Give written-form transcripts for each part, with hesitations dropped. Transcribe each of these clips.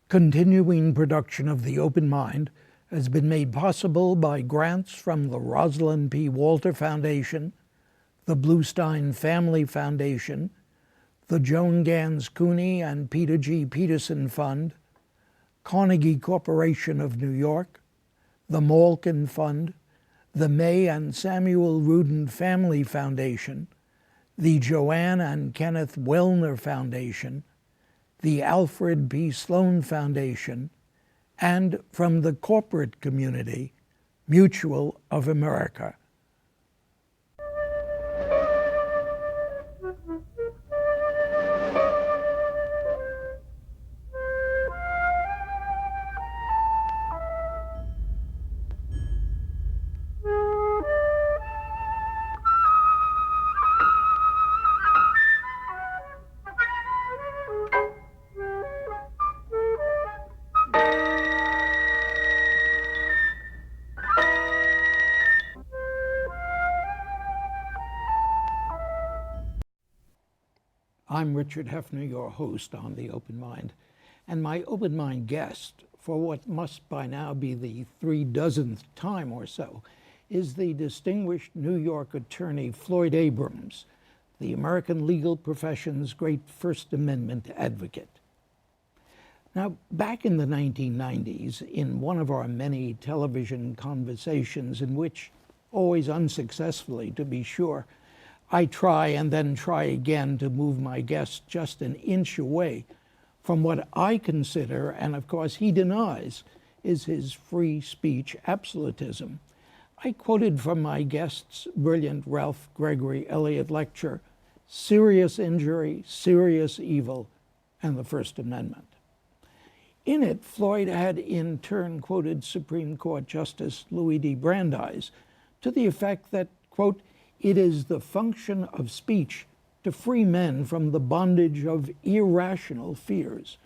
Continuing production of The Open Mind has been made possible by grants from the Rosalind P. Walter Foundation, the Bluestein Family Foundation, the Joan Gans CUNY and Peter G. Peterson Fund, Carnegie Corporation of New York, the Malkin Fund, the May and Samuel Rudin Family Foundation, the Joanne and Kenneth Wellner Foundation, the Alfred P. Sloan Foundation, and from the corporate community, Mutual of America. I'm Richard Heffner, your host on The Open Mind, and my Open Mind guest, for what must by now be the 36th time or so, is the distinguished New York attorney Floyd Abrams, the American legal profession's great First Amendment advocate. Now, back in the 1990s, in one of our many television conversations in which, always unsuccessfully to be sure, I try and then try again to move my guest just an inch away from what I consider, and of course he denies, is his free speech absolutism. I quoted from my guest's brilliant Ralph Gregory Elliott lecture, Serious Injury, Serious Evil, and the First Amendment. In it, Floyd had in turn quoted Supreme Court Justice Louis D. Brandeis to the effect that, quote, "It is the function of speech to free men from the bondage of irrational fears."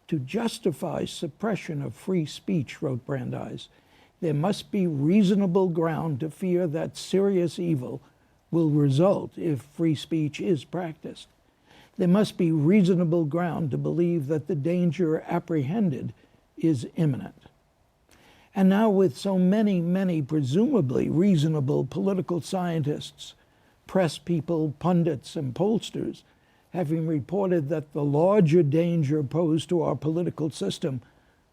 To justify suppression of free speech, wrote Brandeis, there must be reasonable ground to fear that serious evil will result if free speech is practiced. There must be reasonable ground to believe that the danger apprehended is imminent. And now with so many presumably reasonable political scientists, press people, pundits, and pollsters having reported that the larger danger posed to our political system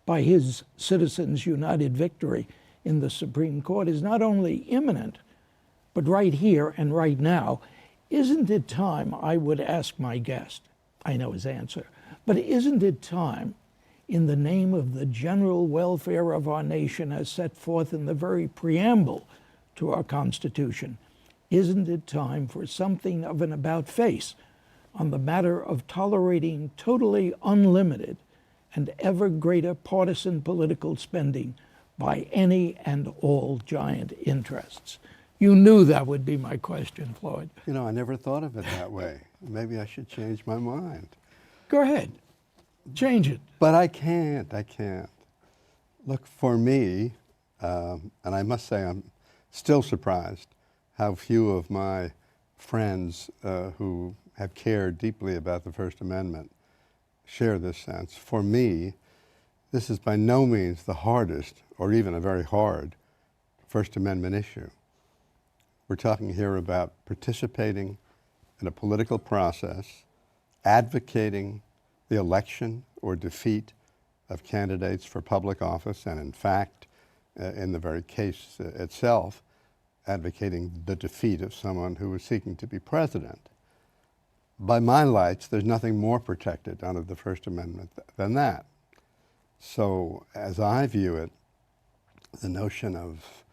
by his Citizens United victory in the Supreme Court is not only imminent, but right here and right now, isn't it time, I would ask my guest, I know his answer, but isn't it time, in the name of the general welfare of our nation as set forth in the very preamble to our Constitution, isn't it time for something of an about-face on the matter of tolerating totally unlimited and ever greater partisan political spending by any and all giant interests? You knew that would be my question, Floyd. You know, I never thought of it that way. Maybe I should change my mind. Go ahead. Change it. But I can't. Look, for me, and I must say I'm still surprised how few of my friends who have cared deeply about the First Amendment share this sense. For me, this is by no means the hardest, or even a very hard, First Amendment issue. We're talking here about participating in a political process, advocating the election or defeat of candidates for public office, and in fact, in the very case itself, advocating the defeat of someone who was seeking to be president. By my lights, there's nothing more protected under the First Amendment than that. So as I view it, the notion of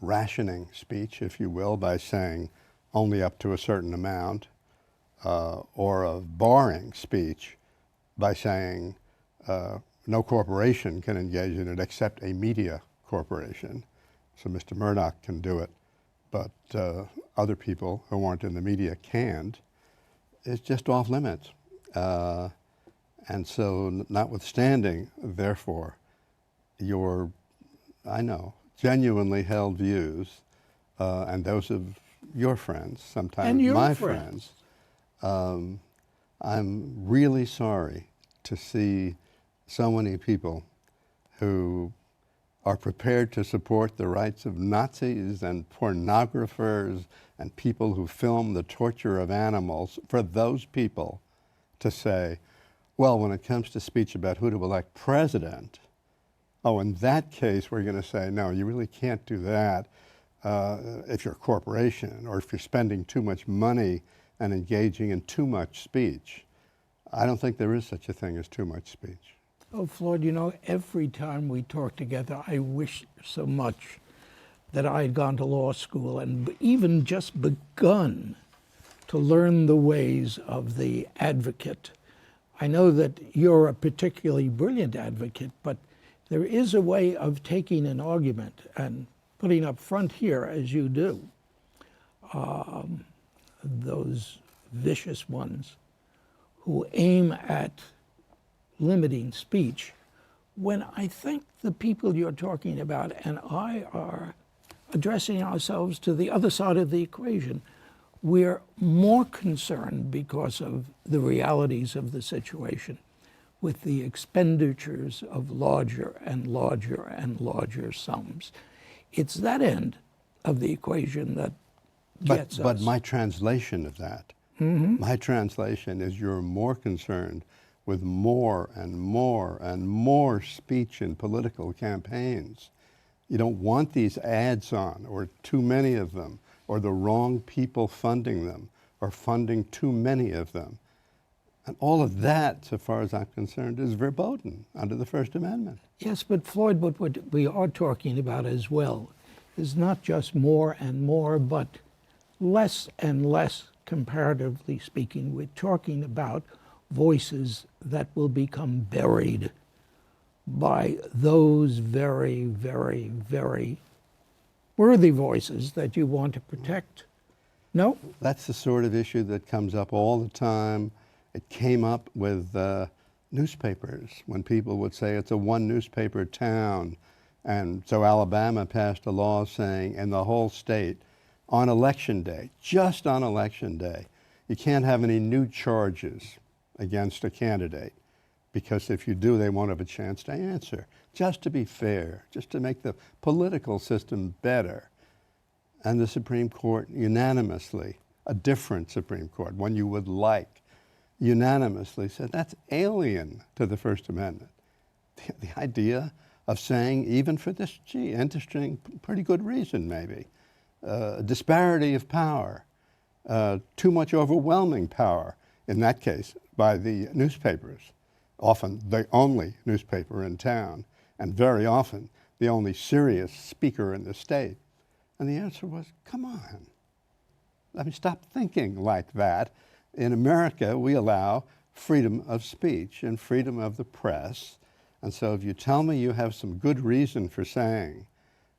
rationing speech, if you will, by saying only up to a certain amount, or of barring speech by saying no corporation can engage in it except a media corporation. So Mr. Murdoch can do it, but other people who aren't in the media can't. It's just off limits. And so notwithstanding, therefore, your, I know, genuinely held views, and those of your friends, sometimes my friends, I'm really sorry to see so many people who are prepared to support the rights of Nazis and pornographers and people who film the torture of animals, for those people to say, well, when it comes to speech about who to elect president, oh, in that case, we're going to say, no, you really can't do that if you're a corporation or if you're spending too much money and engaging in too much speech. I don't think there is such a thing as too much speech. Oh, Floyd, you know, every time we talk together, I wish so much that I had gone to law school and even just begun to learn the ways of the advocate. I know that you're a particularly brilliant advocate, but there is a way of taking an argument and putting up front here, as you do, those vicious ones who aim at limiting speech, when I think the people you're talking about and I are addressing ourselves to the other side of the equation, we're more concerned because of the realities of the situation with the expenditures of larger and larger and larger sums. It's that end of the equation that gets us. But my translation of that, my translation is you're more concerned with more and more and more speech in political campaigns. You don't want these ads on, or too many of them, or the wrong people funding them, or funding too many of them. And all of that, so far as I'm concerned, is verboten under the First Amendment. Yes, but Floyd, what we are talking about as well is not just more and more, but less and less, comparatively speaking. We're talking about voices that will become buried by those very, very, very worthy voices that you want to protect. No? That's the sort of issue that comes up all the time. It came up with newspapers, when people would say it's a one newspaper town. And so Alabama passed a law saying in the whole state, on election day, just on election day, you can't have any new charges against a candidate, because if you do, they won't have a chance to answer. Just to be fair, just to make the political system better. And the Supreme Court unanimously, a different Supreme Court, one you would like, unanimously said that's alien to the First Amendment. The idea of saying, even for this, interesting, pretty good reason maybe, disparity of power, too much overwhelming power, in that case, by the newspapers, often the only newspaper in town, and very often the only serious speaker in the state. And the answer was, come on. I mean, stop thinking like that. In America, we allow freedom of speech and freedom of the press. And so if you tell me you have some good reason for saying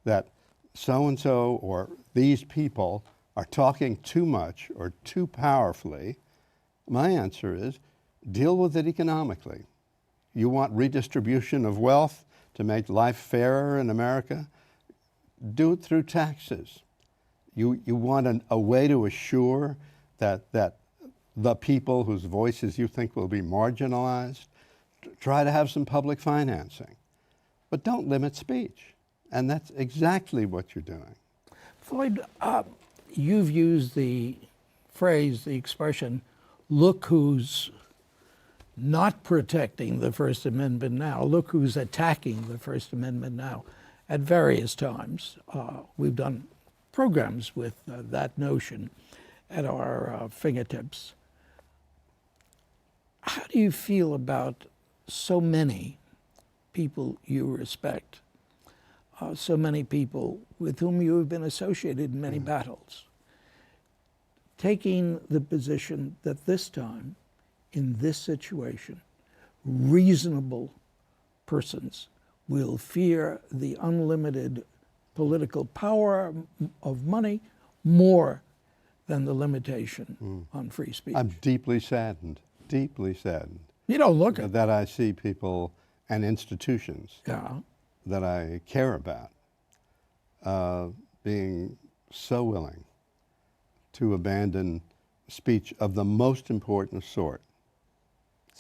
that so-and-so or these people are talking too much or too powerfully, my answer is, deal with it economically. You want redistribution of wealth to make life fairer in America? Do it through taxes. You want a way to assure that the people whose voices you think will be marginalized, try to have some public financing. But don't limit speech. And that's exactly what you're doing. Floyd, you've used the phrase, the expression, look who's not protecting the First Amendment now, look who's attacking the First Amendment now, at various times. We've done programs with that notion at our fingertips. How do you feel about so many people you respect, so many people with whom you have been associated in many battles, taking the position that this time, in this situation, reasonable persons will fear the unlimited political power of money more than the limitation on free speech? I'm deeply saddened. You don't look at that I see people and institutions that I care about being so willing to abandon speech of the most important sort,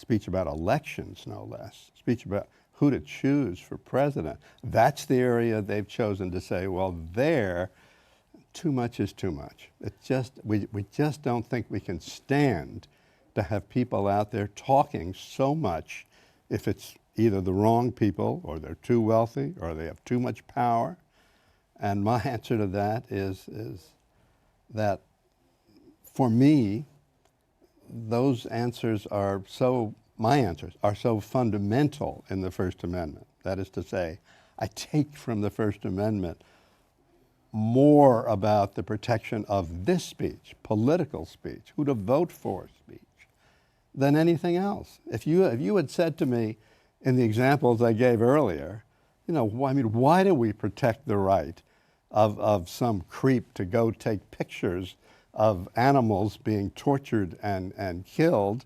speech about elections, no less, speech about who to choose for president. That's the area they've chosen to say, well, there, too much is too much. We just don't think we can stand to have people out there talking so much if it's either the wrong people or they're too wealthy or they have too much power. And my answer to that is that for me, those answers are so, my answers are so fundamental in the First Amendment. That is to say, I take from the First Amendment more about the protection of this speech, political speech, who to vote for speech, than anything else. If you had said to me in the examples I gave earlier, you know, I mean, why do we protect the right of some creep to go take pictures of animals being tortured and killed?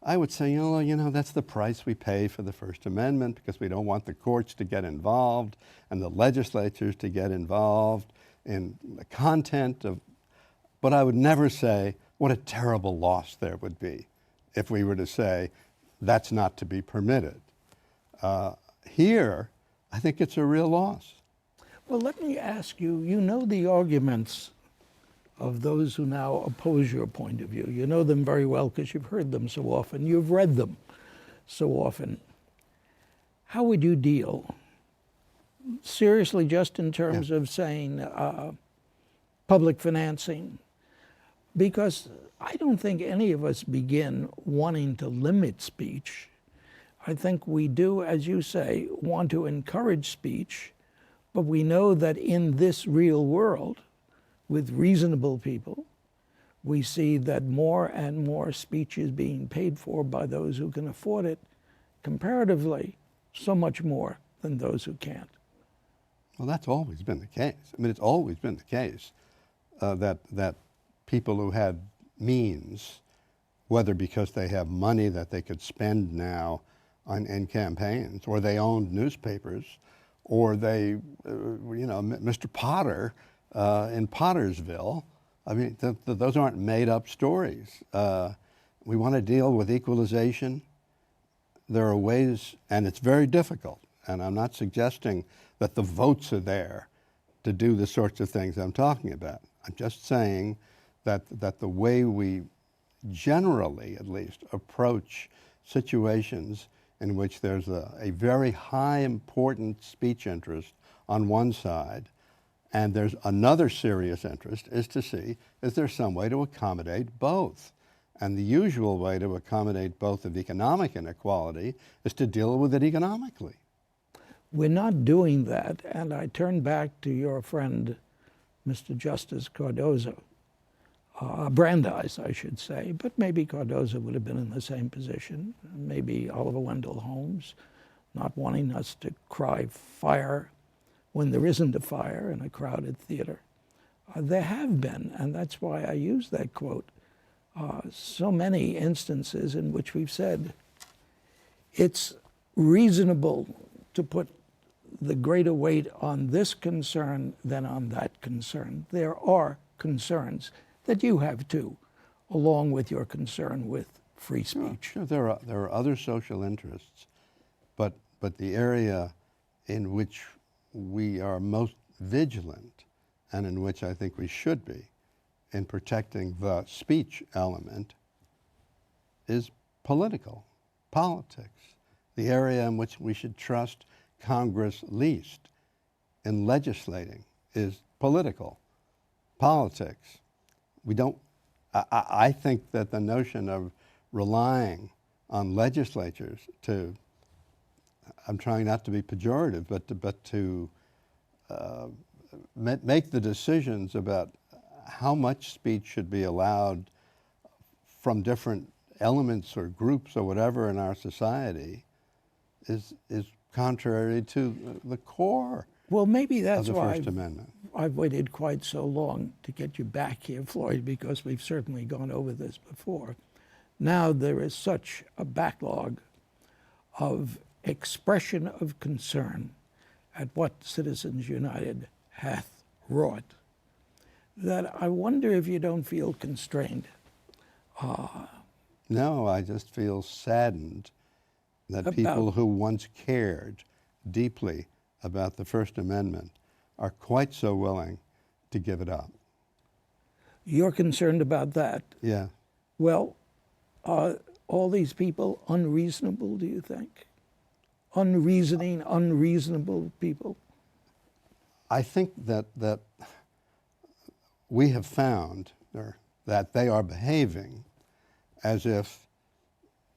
I would say, you know, that's the price we pay for the First Amendment because we don't want the courts to get involved and the legislatures to get involved in the content of, but I would never say what a terrible loss there would be if we were to say that's not to be permitted. Here, I think it's a real loss. Well, let me ask you, you know the arguments of those who now oppose your point of view. You know them very well because you've heard them so often. You've read them so often. How would you deal, seriously, just in terms of saying public financing? Because I don't think any of us begin wanting to limit speech. I think we do, as you say, want to encourage speech, but we know that in this real world, with reasonable people, we see that more and more speech is being paid for by those who can afford it, comparatively, so much more than those who can't. Well, that's always been the case. I mean, it's always been the case that people who had means, whether because they have money that they could spend now in campaigns, or they owned newspapers, or they, you know, Mr. Potter in Pottersville, I mean, those aren't made-up stories. We want to deal with equalization. There are ways, and it's very difficult, and I'm not suggesting that the votes are there to do the sorts of things I'm talking about. I'm just saying that the way we generally, at least, approach situations in which there's a very high important speech interest on one side, and there's another serious interest, is to see, is there some way to accommodate both? And the usual way to accommodate both of economic inequality is to deal with it economically. We're not doing that, and I turn back to your friend, Mr. Justice Cardozo, Brandeis, I should say, but maybe Cardozo would have been in the same position, maybe Oliver Wendell Holmes, not wanting us to cry fire when there isn't a fire in a crowded theater. There have been, and that's why I use that quote, so many instances in which we've said it's reasonable to put the greater weight on this concern than on that concern. There are concerns that you have too, along with your concern with free speech. Sure, there are other social interests, but the area in which we are most vigilant, and in which I think we should be, in protecting the speech element, is politics. The area in which we should trust Congress least in legislating is politics. We don't, I think that the notion of relying on legislatures to, I'm trying not to be pejorative, but to make the decisions about how much speech should be allowed from different elements or groups or whatever in our society is contrary to the core well, maybe that's of the why First Amendment. I've waited quite so long to get you back here, Floyd, because we've certainly gone over this before. Now there is such a backlog of expression of concern at what Citizens United hath wrought that I wonder if you don't feel constrained No, I just feel saddened that About- people who once cared deeply about the First Amendment are quite so willing to give it up. You're concerned about that. Yeah. Well, are all these people unreasonable, do you think? Unreasoning, unreasonable people? I think that we have found or that they are behaving as if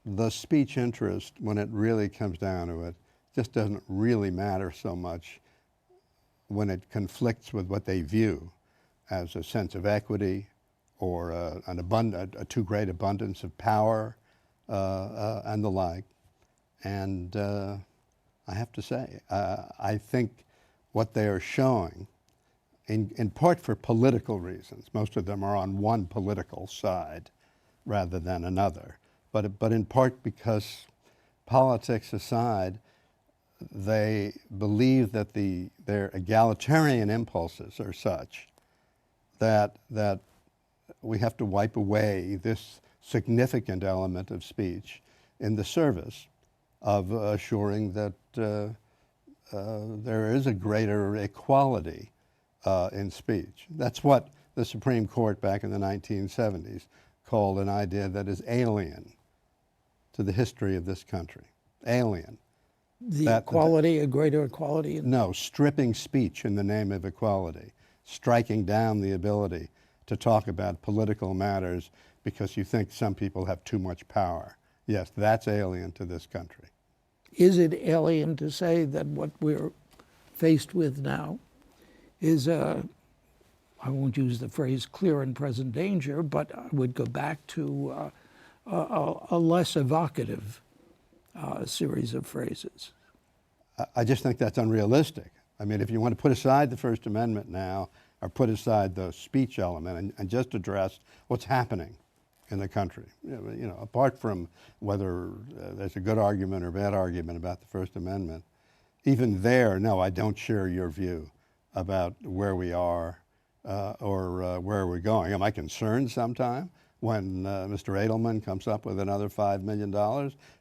the speech interest, when it really comes down to it, just doesn't really matter so much when it conflicts with what they view as a sense of equity or a too great abundance of power and the like. And I have to say, I think what they are showing, in part for political reasons, most of them are on one political side rather than another, but in part because politics aside, they believe that their egalitarian impulses are such that we have to wipe away this significant element of speech in the service of assuring that there is a greater equality in speech. That's what the Supreme Court back in the 1970s called an idea that is alien to the history of this country. Alien. A greater equality? No, stripping speech in the name of equality, striking down the ability to talk about political matters because you think some people have too much power. Yes, that's alien to this country. Is it alien to say that what we're faced with now is I won't use the phrase clear and present danger, but I would go back to a less evocative series of phrases? I just think that's unrealistic. I mean, if you want to put aside the First Amendment now, or put aside the speech element and just address what's happening in the country, you know, apart from whether there's a good argument or bad argument about the First Amendment, even there, no, I don't share your view about where we are or where we're going. Am I concerned sometime when Mr. Edelman comes up with another $5 million?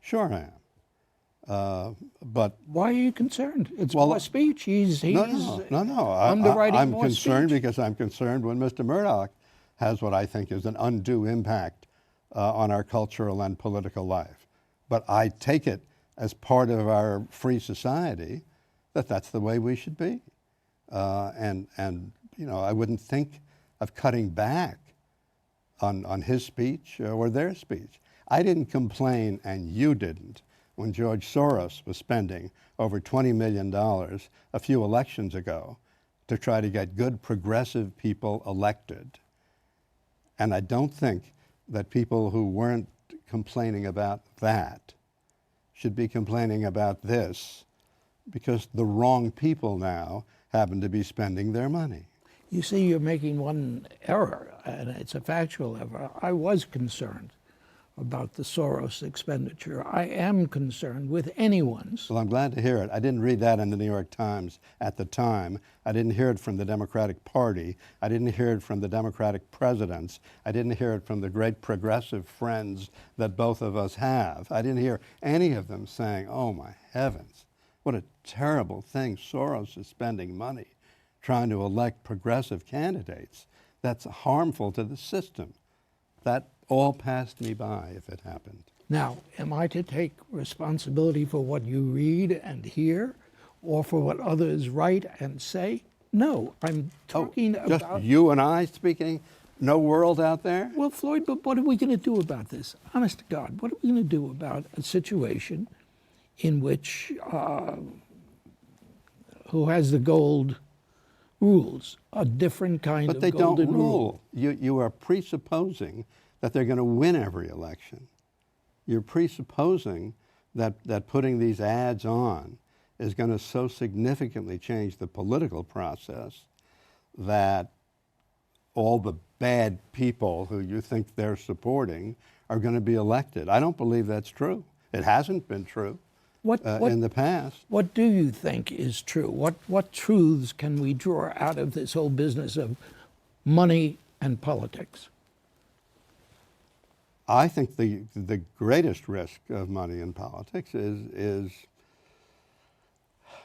Sure I am. But why are you concerned? It's well, more speech. He's no. underwriting I'm more concerned speech. because I'm concerned when Mr. Murdoch has what I think is an undue impact on our cultural and political life. But I take it as part of our free society that that's the way we should be. And you know, I wouldn't think of cutting back on his speech or their speech. I didn't complain, and you didn't, when George Soros was spending over $20 million a few elections ago to try to get good progressive people elected. And I don't think that people who weren't complaining about that should be complaining about this because the wrong people now happen to be spending their money. You see, you're making one error, and it's a factual error. I was concerned about the Soros expenditure. I am concerned with anyone's. Well, I'm glad to hear it. I didn't read that in the New York Times at the time. I didn't hear it from the Democratic Party. I didn't hear it from the Democratic presidents. I didn't hear it from the great progressive friends that both of us have. I didn't hear any of them saying, oh my heavens, what a terrible thing. Soros is spending money trying to elect progressive candidates. That's harmful to the system. That all passed me by if it happened. Now, am I to take responsibility for what you read and hear, or for what others write and say? No, I'm talking Just about... you and I speaking? No world out there? Well, Floyd, but what are we going to do about this? Honest to God, what are we going to do about a situation in which who has the gold rules, a different kind of golden rule? But they don't rule. You are presupposing that they're going to win every election. You're presupposing that putting these ads on is going to so significantly change the political process that all the bad people who you think they're supporting are going to be elected. I don't believe that's true. It hasn't been true in the past. What do you think is true? What truths can we draw out of this whole business of money and politics? I think the greatest risk of money in politics is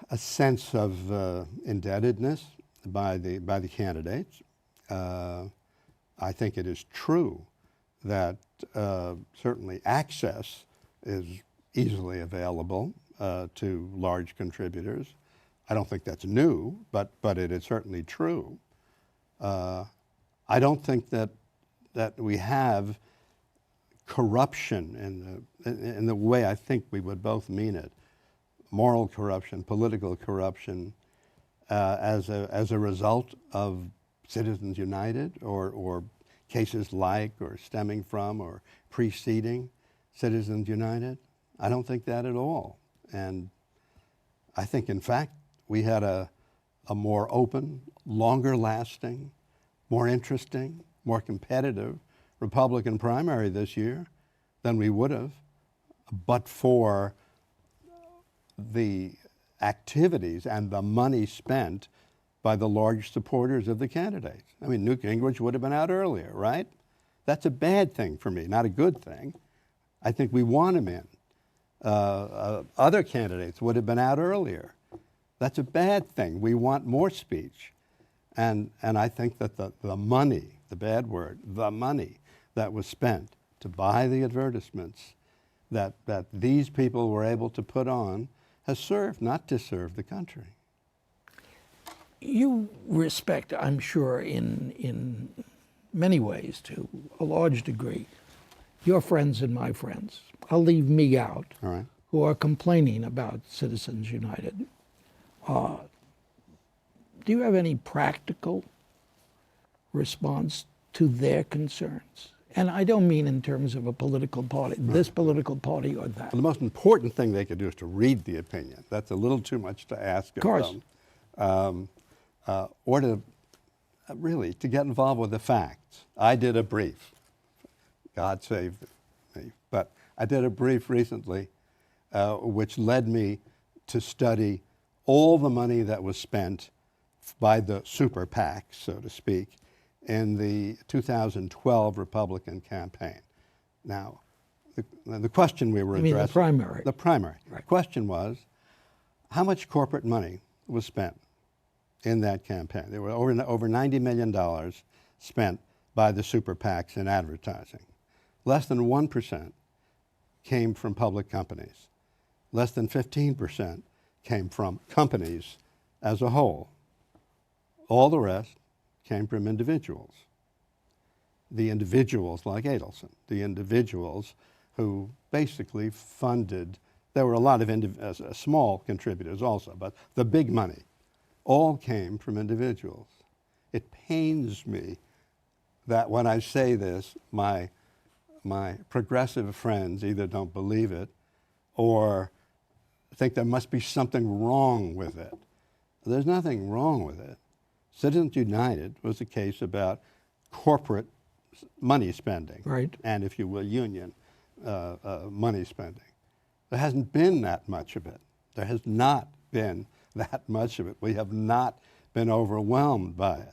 a sense of indebtedness by the candidates. I think it is true that certainly access is easily available to large contributors. I don't think that's new, but it is certainly true. I don't think that we have corruption in the way I think we would both mean it, moral corruption, political corruption, as a result of Citizens United or cases like or stemming from or preceding Citizens United. I don't think that at all. And I think, in fact, we had a more open, longer lasting, more interesting, more competitive Republican primary this year than we would have but for the activities and the money spent by the large supporters of the candidates. I mean, Newt Gingrich would have been out earlier, right? That's a bad thing for me, not a good thing. I think we want him in. Other candidates would have been out earlier. That's a bad thing. We want more speech. And I think that the money, the bad word, the money that was spent to buy the advertisements that these people were able to put on has served, not disserved, the country. You respect, I'm sure, in many ways, to a large degree, your friends and my friends. I'll leave me out, All right. who are complaining about Citizens United. Do you have any practical response to their concerns? And I don't mean in terms of a political party, this political party or that. Well, the most important thing they could do is to read the opinion. That's a little too much to ask of them. Or to really to get involved with the facts. I did a brief. God save me. But I did a brief recently which led me to study all the money that was spent by the super PACs, so to speak, in the 2012 Republican campaign. Now, the question we were addressing... You mean the primary? The primary. Right. The question was, how much corporate money was spent in that campaign? There were over $90 million spent by the super PACs in advertising. Less than 1% came from public companies. Less than 15% came from companies as a whole. All the rest came from individuals. The individuals like Adelson, the individuals who basically funded, there were a lot of small contributors also, but the big money all came from individuals. It pains me that when I say this, my progressive friends either don't believe it or think there must be something wrong with it. There's nothing wrong with it. Citizens United was a case about corporate money spending, right, and, if you will, union money spending. There hasn't been that much of it. There has not been that much of it. We have not been overwhelmed by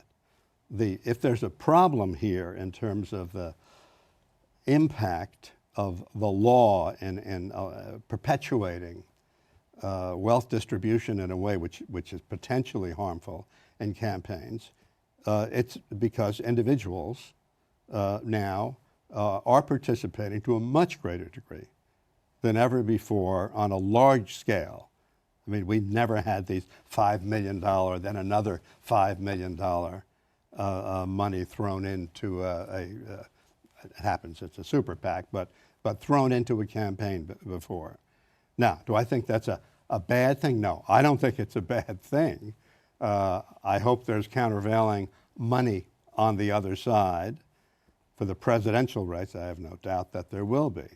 it. If there's a problem here in terms of the impact of the law in perpetuating wealth distribution in a way which is potentially harmful in campaigns, it's because individuals now are participating to a much greater degree than ever before on a large scale. I mean, we've never had these $5 million, then another $5 million money thrown into it happens, it's a super PAC, but thrown into a campaign before. Now, do I think that's a bad thing? No, I don't think it's a bad thing. I hope there's countervailing money on the other side. For the presidential race, I have no doubt that there will be.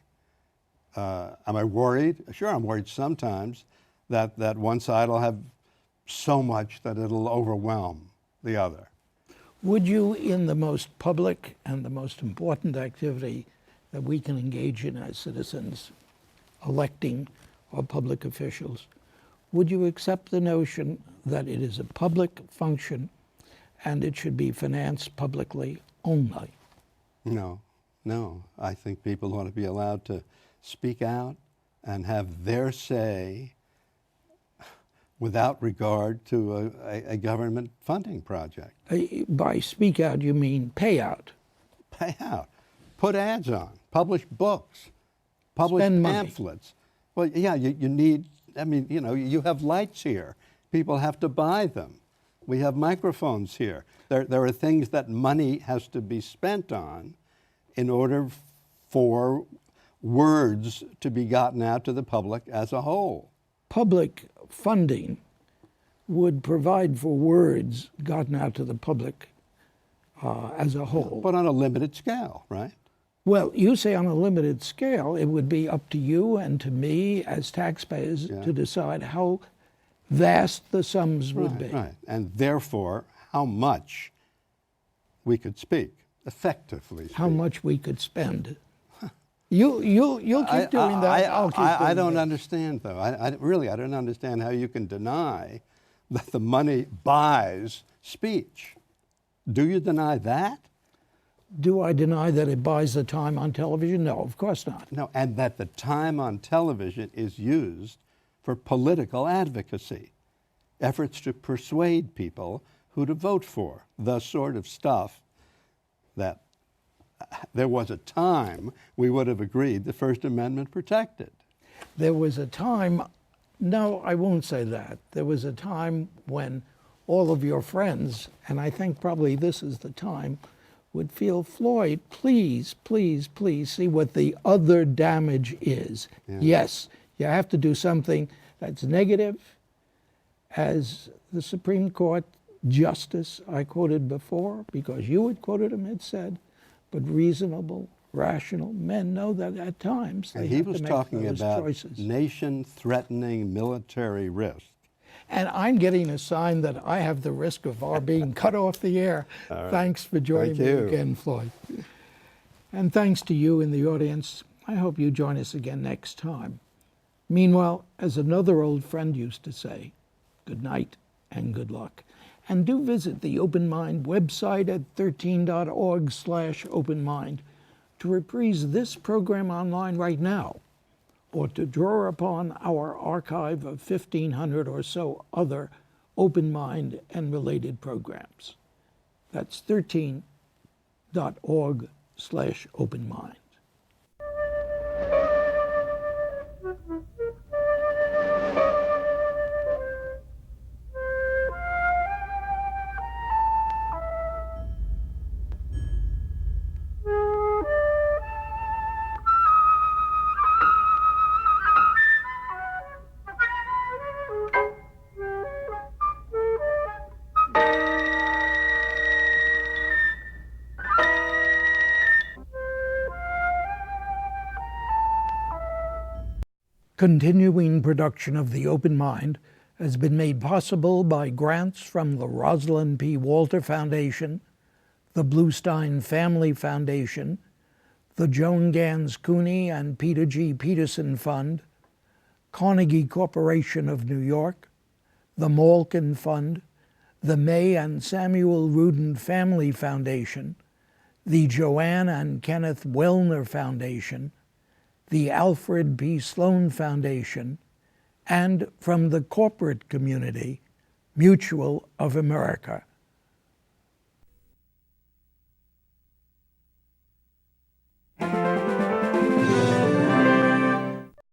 Am I worried? Sure, I'm worried sometimes that one side will have so much that it'll overwhelm the other. Would you, in the most public and the most important activity that we can engage in as citizens, electing or public officials, would you accept the notion that it is a public function and it should be financed publicly only? No, No, I think people ought to be allowed to speak out and have their say without regard to a government funding project. By speak out, you mean pay out. Pay out, put ads on, publish books, publish Spend money. pamphlets. Well, yeah, you need, I mean, you know, you have lights here. People have to buy them. We have microphones here. There are things that money has to be spent on in order for words to be gotten out to the public as a whole. Public funding would provide for words gotten out to the public as a whole. But on a limited scale, right? Well, you say on a limited scale, it would be up to you and to me as taxpayers to decide how vast the sums would be. Right, and therefore, how much we could speak, effectively speak. How much we could spend. You'll keep doing that. I'll keep doing I don't that. understand, though. I don't understand how you can deny that the money buys speech. Do you deny that? Do I deny that it buys the time on television? No, of course not. No, and that the time on television is used for political advocacy, efforts to persuade people who to vote for, the sort of stuff that there was a time we would have agreed the First Amendment protected. There was a time, no, I won't say that. There was a time when all of your friends, and I think probably this is the time, would feel, Floyd, please, please, please see what the other damage is. Yeah. Yes, you have to do something that's negative. As the Supreme Court justice I quoted before, because you had quoted him, had said, but reasonable, rational men know that at times they And he have was to make talking those about choices. nation-threatening military risk. And I'm getting a sign that I have the risk of our being cut off the air. Right. Thanks for joining Thank me you. again, Floyd. And thanks to you in the audience. I hope you join us again next time. Meanwhile, as another old friend used to say, good night and good luck. And do visit the Open Mind website at 13.org/openmind to reprise this program online right now, or to draw upon our archive of 1,500 or so other Open Mind and related programs. That's 13.org/openmind. Continuing production of The Open Mind has been made possible by grants from the Rosalind P. Walter Foundation, the Bluestein Family Foundation, the Joan Gans CUNY and Peter G. Peterson Fund, Carnegie Corporation of New York, the Malkin Fund, the May and Samuel Rudin Family Foundation, the Joanne and Kenneth Wellner Foundation, the Alfred P. Sloan Foundation, and from the corporate community, Mutual of America.